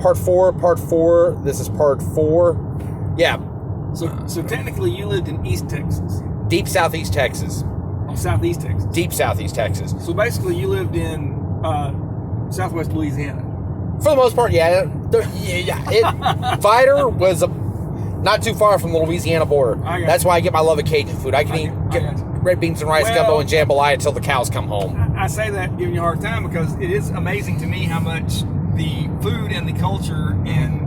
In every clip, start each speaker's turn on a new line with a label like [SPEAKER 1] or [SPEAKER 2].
[SPEAKER 1] part four. This is part 4. Yeah.
[SPEAKER 2] So technically, you lived in East Texas.
[SPEAKER 1] Deep Southeast Texas.
[SPEAKER 2] Oh, Southeast Texas.
[SPEAKER 1] Deep Southeast Texas.
[SPEAKER 2] So basically, you lived in Southwest Louisiana.
[SPEAKER 1] For the most part, yeah. Vidor was not too far from the Louisiana border. That's why I get my love of Cajun food. I can eat red beans and rice gumbo and jambalaya until the cows come home.
[SPEAKER 2] I say that giving you a hard time because it is amazing to me how much the food and the culture in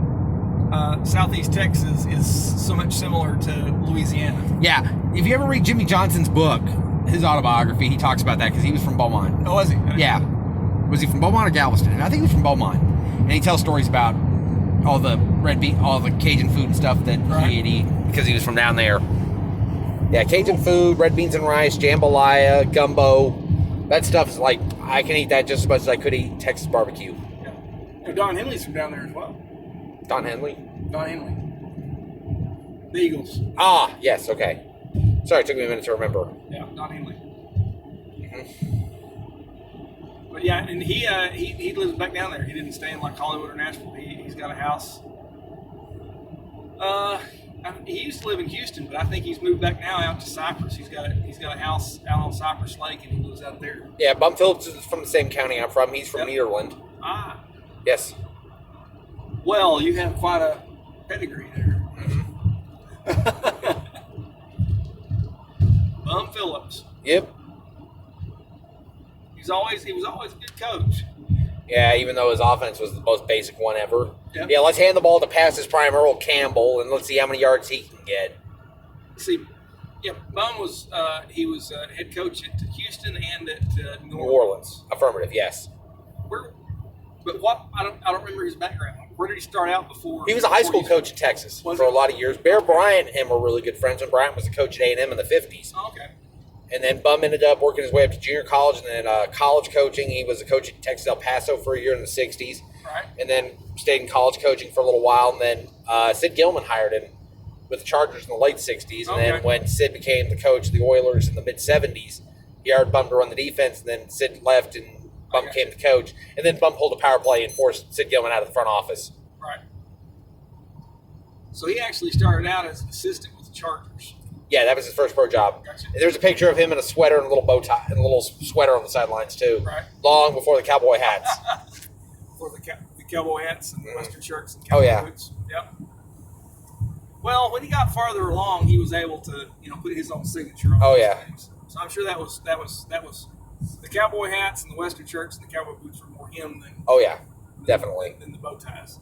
[SPEAKER 2] Southeast Texas is so much similar to Louisiana.
[SPEAKER 1] Yeah. If you ever read Jimmy Johnson's book, his autobiography, he talks about that because he was from Beaumont.
[SPEAKER 2] Oh, was he?
[SPEAKER 1] Yeah. Was he from Beaumont or Galveston? I think he was from Beaumont. And he tells stories about all the all the Cajun food and stuff that he had eaten because he was from down there. Yeah, Cajun food, red beans and rice, jambalaya, gumbo. That stuff is like, I can eat that just as much as I could eat Texas barbecue.
[SPEAKER 2] Yeah. And Don Henley's from down there as well.
[SPEAKER 1] Don Henley?
[SPEAKER 2] Don Henley. The Eagles.
[SPEAKER 1] Ah, yes, okay. Sorry, it took me a minute to remember.
[SPEAKER 2] Yeah, Don Henley. But yeah, and he lives back down there. He didn't stay in like Hollywood or Nashville. He's got a house. He used to live in Houston, but I think he's moved back now out to Cypress. He's got a house out on Cypress Lake, and he lives out there.
[SPEAKER 1] Yeah, Bum Phillips is from the same county I'm from. He's from Nederland.
[SPEAKER 2] Ah.
[SPEAKER 1] Yes.
[SPEAKER 2] Well, you have quite a pedigree there. Bum Phillips.
[SPEAKER 1] Yep.
[SPEAKER 2] He was always a good coach.
[SPEAKER 1] Yeah, even though his offense was the most basic one ever.
[SPEAKER 2] Yep.
[SPEAKER 1] Yeah, let's hand the ball to past his prime Earl Campbell, and let's see how many yards he can get.
[SPEAKER 2] See, yeah, Bum was he was head coach at Houston and at
[SPEAKER 1] New Orleans. Affirmative, yes.
[SPEAKER 2] But what I don't remember his background. Where did he start out before?
[SPEAKER 1] He was a high school coach in Texas for a lot of years. Bear Bryant and him were really good friends when Bryant was a coach at A&M in the 50s.
[SPEAKER 2] Oh, okay.
[SPEAKER 1] And then Bum ended up working his way up to junior college and then college coaching. He was a coach at Texas El Paso for a year in the 60s.
[SPEAKER 2] Right.
[SPEAKER 1] And then stayed in college coaching for a little while. And then Sid Gilman hired him with the Chargers in the late 60s. And then when Sid became the coach of the Oilers in the mid-70s, he hired Bum to run the defense. And then Sid left and Bum became the coach. And then Bum pulled a power play and forced Sid Gilman out of the front office.
[SPEAKER 2] Right. So he actually started out as an assistant with the Chargers.
[SPEAKER 1] Yeah, that was his first pro job.
[SPEAKER 2] Gotcha.
[SPEAKER 1] And there's a picture of him in a sweater and a little bow tie and a little sweater on the sidelines too.
[SPEAKER 2] Right.
[SPEAKER 1] Long before the cowboy hats.
[SPEAKER 2] For the cowboy hats and the Western shirts and cowboy boots. Yep. Well, when he got farther along, he was able to, put his own signature on those things. So I'm sure that was the cowboy hats and the Western shirts and the cowboy boots were more him than
[SPEAKER 1] definitely
[SPEAKER 2] than the bow ties.